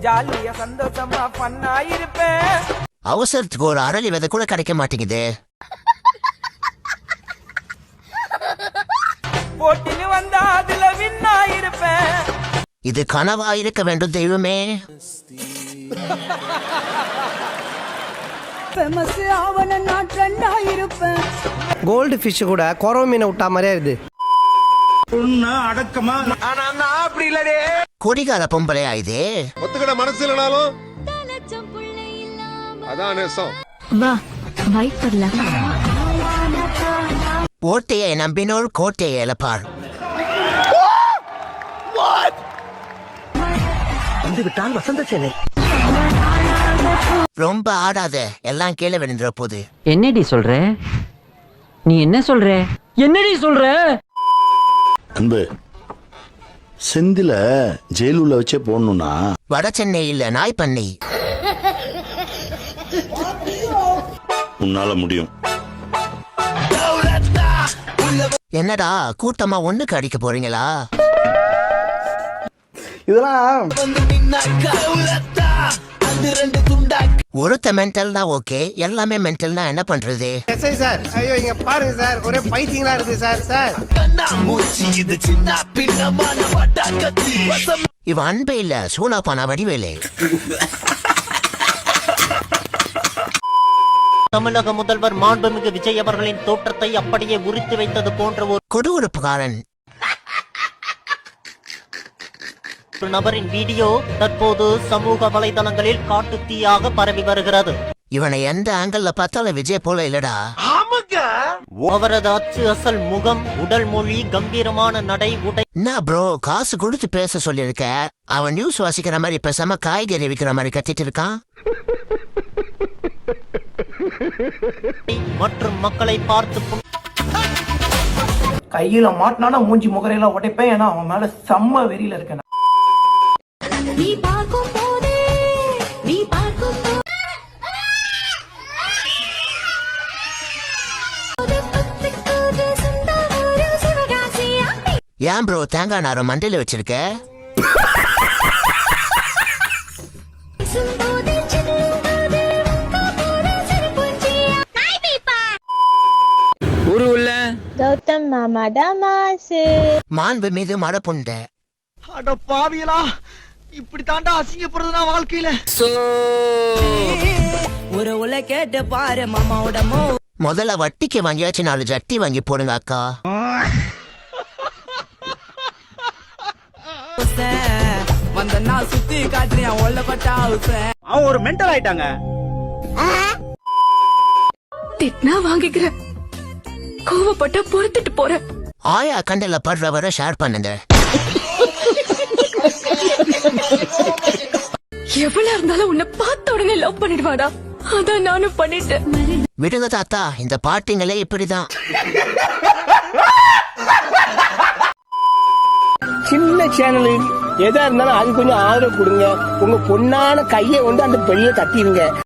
ஜாலியா சந்தோஷமா பண்ணா இருப்பேன். அவசரத்துக்கு ஒரு அரளி விதை கூட கிடைக்க மாட்டேங்குது. போட்டின்னு வந்தா அதுல வின்னா இருப்பேன். இது கனவா இருக்க வேண்டும் தெய்வமே. கோல்டு ஃபிஷ் கூட குறவு மீனை விட்டா மாதிரியா இருக்குது. அடக்கமா அப்படி இல்லடே. கொடிகால பொம்பளையா இது? ஒத்துக்கிட மனசு இல்லனாலும் அதான் நேசம். வா வெயிட் பண்ணலாம். ஓட்டையை நம்பினோர் கோட்டையை இழப்பார். வந்து விட்டால் வசந்த சேனை. ரொம்ப ஆடாத, எல்லாம் கீழே விழுந்துற போது. என்னடி சொல்ற? நீ என்ன சொல்ற? என்னடி சொல்ற? அன்பு செந்தில ஜெயிலுள்ள வச்சே போடணும்னா வட சென்னை இல்ல நாய் பண்ணை. உன்னால முடியும். என்னடா கூட்டமா ஒண்ணுக்கு அடிக்க போறீங்களா? இதெல்லாம் ஒருத்த மென்டல்னா ஓகே, எல்லாமே மென்டல்னா என்ன பண்றது? எஸ்ஐ சார், ஐயோ இங்க பாருங்க சார், ஒரே பைத்தியங்களா இருக்கு சார். சார் இவ அன்பே இல்ல சூனாப்பானா வடிவேலு. தமிழக முதல்வர் மாண்புமிகு விஜய் அவர்களின் தோற்றத்தை அப்படியே உரித்து வைத்தது போன்ற ஒரு கொடுவுறுப்புக்காரன் நபரின் வீடியோ தற்போது சமூக வலைதளங்களில் காட்டு தீயாக பரவி வருகிறது. இவனை எந்த ஆங்கிள் பார்த்தாலும் விஜய் போல இல்லடா. அவரது அச்சு அசல் முகம், உடல் மொழி, கம்பீரமான நடை, உடை. என்ன ப்ரோ காசு கொடுத்து பேச சொல்லிருக்க? அவன் நியூஸ் வாசிக்கிற மாதிரி பேசாம காய்கறி விற்கிற மாதிரி கத்திட்டு இருக்கான். மற்றும் மக்களை பார்த்து கையில மாட்டினானா மூஞ்சி முகரையெல்லாம் உடைப்பேன். ஏன்னா அவன் மேல செம்ம வெறியில இருக்கேன். ஏன் ப்ரோ தேங்காய் நாரை மண்டையில வச்சிருக்க? ஊரு உள்ள கௌதம் மாமா டமாசு. மாண்பு மீது மடப்புண்ட. அட பாவியலா, இப்படி தாண்டா அசிங்கப்படுறதுனா வாழ்க்கையில. ஒரு உல கேட்டு பாரு மாமாவோட மோ. முதல்ல வட்டிக்கு வாங்கியாச்சு 4 ஜட்டி வாங்கி போடுங்க அக்கா. வந்தனா சுத்தி காட்டுறியா ஒல்லப்பட்டா அவன் ஒரு மென்டல் ஆயிட்டாங்க. திட்னா வாங்கிக்கிற, கோவப்பட்ட பொறுத்துட்டு போற. ஆயா கண்டல படுறவரை ஷேர் பண்ணுங்க. எவ்வளவு இருந்தாலும் உன்னை பார்த்த உடனே லவ் பண்ணிடுவாடா. அதான் நானும் பண்ணிட்டேன். விடுங்க தாத்தா, இந்த பாட்டிங்களே இப்படிதான். சின்ன சேனலு எதா இருந்தாலும் அது கொஞ்சம் ஆதரவு கொடுங்க. உங்க பொண்ணான கையை கொண்டு அந்த பெரிய தட்டிடுங்க.